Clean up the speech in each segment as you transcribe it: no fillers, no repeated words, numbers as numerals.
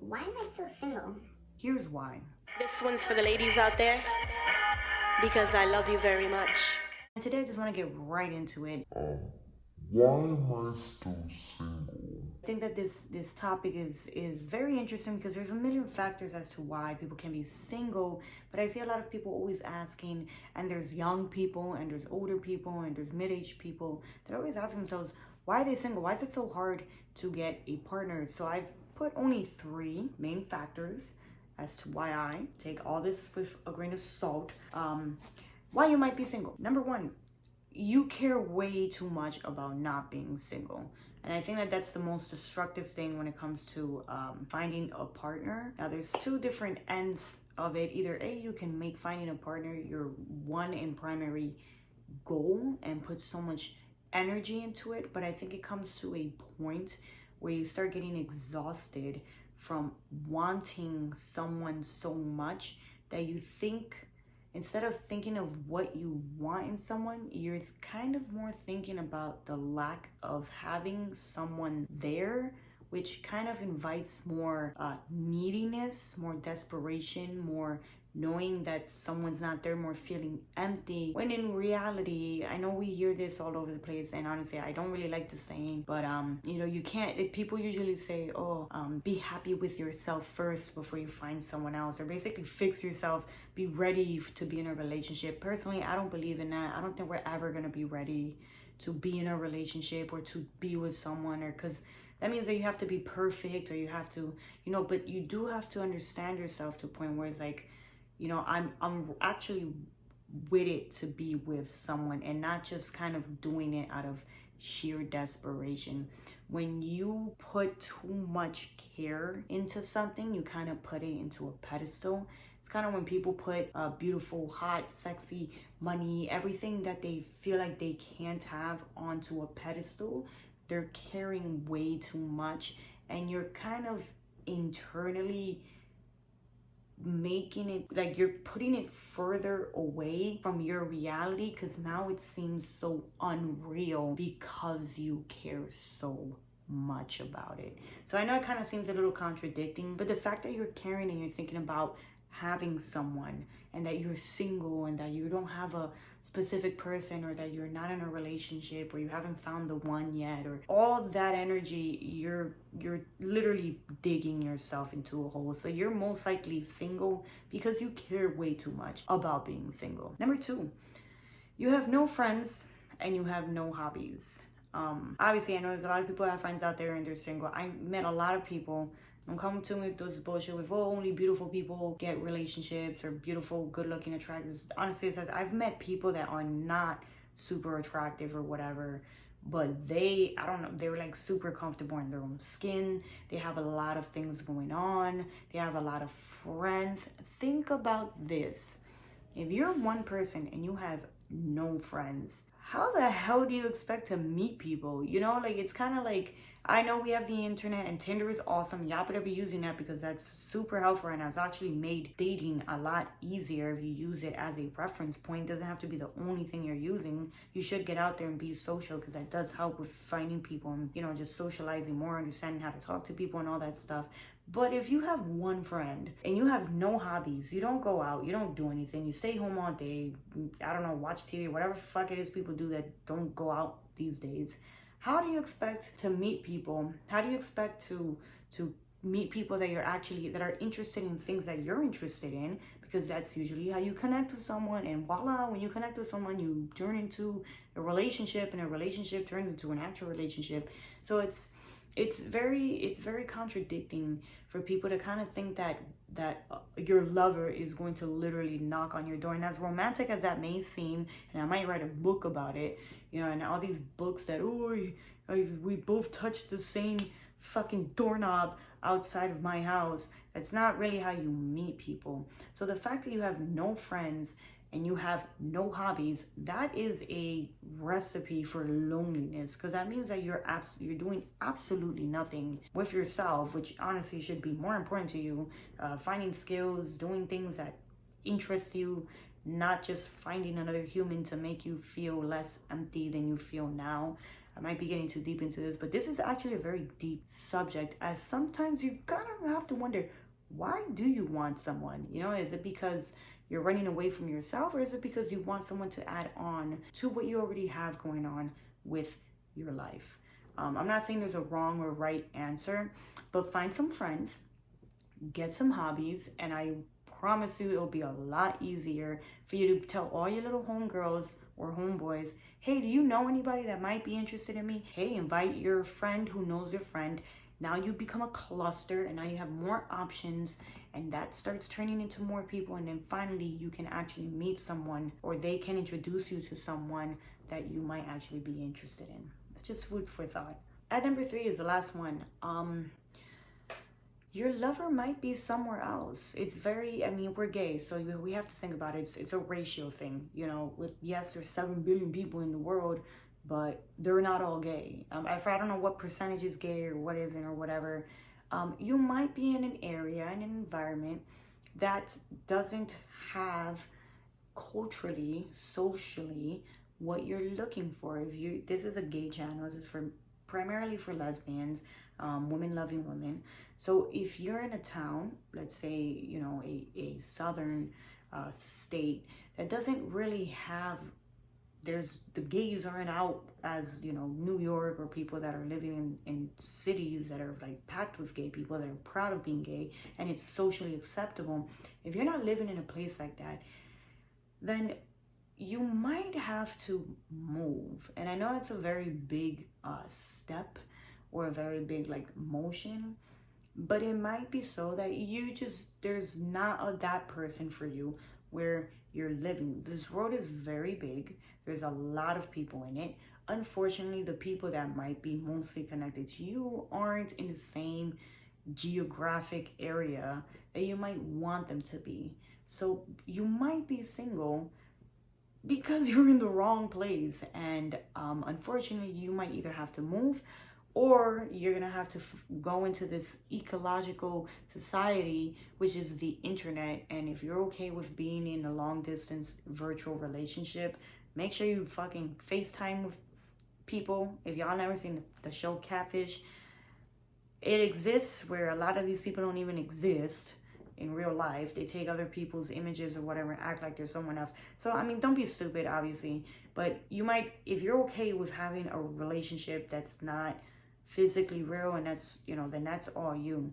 Why am I still single? Here's why. This one's for the ladies out there, because I love you very much. And today I just want to get right into it. Why am I still single? I think that this topic is very interesting because there's a million factors as to why people can be single, but I see a lot of people always asking, and there's young people and there's older people and there's mid-aged people that always ask themselves, why are they single? Why is it so hard to get a partner? So I've put only 3 main factors as to why I take all this with a grain of salt. Why you might be single. Number 1, you care way too much about not being single. And I think that that's the most destructive thing when it comes to finding a partner. Now, there's 2 different ends of it. Either A, you can make finding a partner your one and primary goal and put so much energy into it. But I think it comes to a point where you start getting exhausted from wanting someone so much that you think, instead of thinking of what you want in someone, you're kind of more thinking about the lack of having someone there, which kind of invites more neediness, more desperation, more knowing that someone's not there, more feeling empty. When in reality, I know we hear this all over the place, and honestly, I don't really like the saying, but you can't, people usually say, be happy with yourself first before you find someone else, or basically fix yourself, be ready to be in a relationship. Personally, I don't believe in that. I don't think we're ever gonna be ready to be in a relationship or to be with someone, or because that means that you have to be perfect, or you have to, but you do have to understand yourself to a point where it's like, I'm actually with it to be with someone and not just kind of doing it out of sheer desperation. When you put too much care into something, you kind of put it into a pedestal. It's kind of when people put beautiful, hot, sexy, money, everything that they feel like they can't have onto a pedestal. They're caring way too much, and you're kind of internally making it like you're putting it further away from your reality, because now it seems so unreal because you care so much about it. So I know it kind of seems a little contradicting, but the fact that you're caring and you're thinking about having someone, and that you're single, and that you don't have a specific person, or that you're not in a relationship, or you haven't found the one yet, or all that energy, you're literally digging yourself into a hole. So you're most likely single because you care way too much about being single. Number 2, you have no friends and you have no hobbies. Obviously, I know there's a lot of people that have friends out there and they're single. I met a lot of people. Don't come to me with this bullshit with, only beautiful people get relationships, or beautiful, good looking, attractive. Honestly, it says I've met people that are not super attractive or whatever, but I don't know, they were like super comfortable in their own skin. They have a lot of things going on. They have a lot of friends. Think about this. If you're one person and you have no friends, how the hell do you expect to meet people? It's kind of like, I know we have the internet and Tinder is awesome. Y'all better be using that, because that's super helpful and has actually made dating a lot easier if you use it as a reference point. It doesn't have to be the only thing you're using. You should get out there and be social, because that does help with finding people and, just socializing more, understanding how to talk to people and all that stuff. But if you have one friend and you have no hobbies, you don't go out, you don't do anything, you stay home all day, I don't know, watch TV, whatever fuck it is people do that don't go out these days, how do you expect to meet people? How do you expect to meet people that are interested in things that you're interested in? Because that's usually how you connect with someone, and voila, when you connect with someone, you turn into a relationship, and a relationship turns into an actual relationship. So it's very contradicting for people to kind of think that your lover is going to literally knock on your door. And as romantic as that may seem, and I might write a book about it, and all these books that, we both touched the same fucking doorknob outside of my house. That's not really how you meet people. So the fact that you have no friends and you have no hobbies, that is a recipe for loneliness, because that means that you're doing absolutely nothing with yourself, which honestly should be more important to you. Finding skills, doing things that interest you, not just finding another human to make you feel less empty than you feel now. I might be getting too deep into this, but this is actually a very deep subject, as sometimes you kind of have to wonder, why do you want someone? You know, is it because you're running away from yourself, or is it because you want someone to add on to what you already have going on with your life? I'm not saying there's a wrong or right answer, but find some friends, get some hobbies, and I promise you it'll be a lot easier for you to tell all your little homegirls or homeboys, hey, do you know anybody that might be interested in me? Hey, invite your friend who knows your friend. Now you become a cluster, and now you have more options, and that starts turning into more people, and then finally you can actually meet someone, or they can introduce you to someone that you might actually be interested in. It's just food for thought. At number 3 is the last one. Your lover might be somewhere else. It's very, I mean, we're gay, so we have to think about it. It's a ratio thing, you know. Yes, there's 7 billion people in the world, but they're not all gay. I don't know what percentage is gay or what isn't or whatever. You might be in an area, in an environment that doesn't have culturally, socially, what you're looking for. This is a gay channel. This is primarily for lesbians, women loving women. So if you're in a town, let's say, you know, a southern state that doesn't really have, the gays aren't out as, you know, New York, or people that are living in cities that are like packed with gay people that are proud of being gay and it's socially acceptable. If you're not living in a place like that, then you might have to move. And I know it's a very big step, or a very big like motion, but it might be so that there's not that person for you where you're living. This world is very big. There's a lot of people in it. Unfortunately, the people that might be mostly connected to you aren't in the same geographic area that you might want them to be. So you might be single because you're in the wrong place, and unfortunately you might either have to move, or you're gonna have to go into this ecological society, which is the internet. And if you're okay with being in a long distance virtual relationship, make sure you fucking FaceTime with people. If y'all never seen the show Catfish, it exists where a lot of these people don't even exist in real life. They take other people's images or whatever and act like they're someone else. So, I mean, don't be stupid, obviously. But you might, if you're okay with having a relationship that's not physically real, and that's, you know, then that's all you.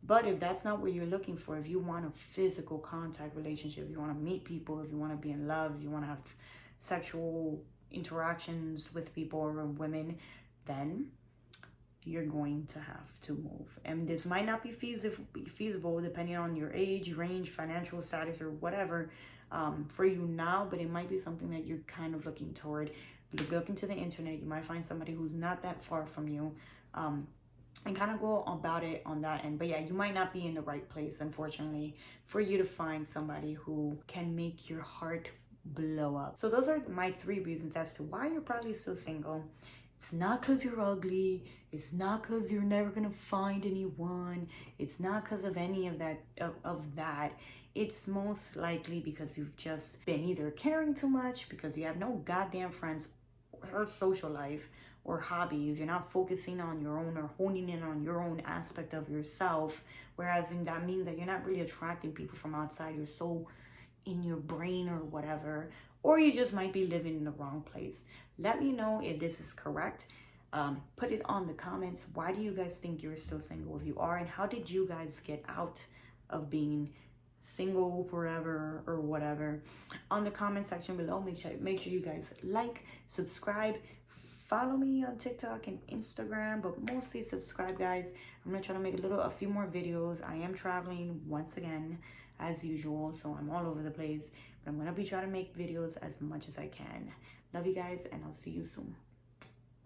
But if that's not what you're looking for, if you want a physical contact relationship, you want to meet people, if you want to be in love, you want to have sexual interactions with people or women, then you're going to have to move. And this might not be feasible depending on your age, range, financial status, or whatever for you now, but it might be something that you're kind of looking toward. Look into the internet. You might find somebody who's not that far from you, and kind of go about it on that end. But yeah, you might not be in the right place, unfortunately, for you to find somebody who can make your heart blow up. So those are my 3 reasons as to why you're probably still single. It's not because you're ugly. It's not because you're never gonna find anyone. It's not because of any of that. It's most likely because you've just been either caring too much, because you have no goddamn friends or social life or hobbies. You're not focusing on your own or honing in on your own aspect of yourself. Whereas that means that you're not really attracting people from outside. You're so in your brain or whatever. Or you just might be living in the wrong place. Let me know if this is correct. Put it on the comments. Why do you guys think you're still single if you are? And how did you guys get out of being single forever or whatever? On the comment section below, make sure you guys like, subscribe, follow me on TikTok and Instagram, but mostly subscribe, guys. I'm gonna try to make a few more videos. I am traveling once again as usual, so I'm all over the place, but I'm gonna be trying to make videos as much as I can. Love you guys, and I'll see you soon.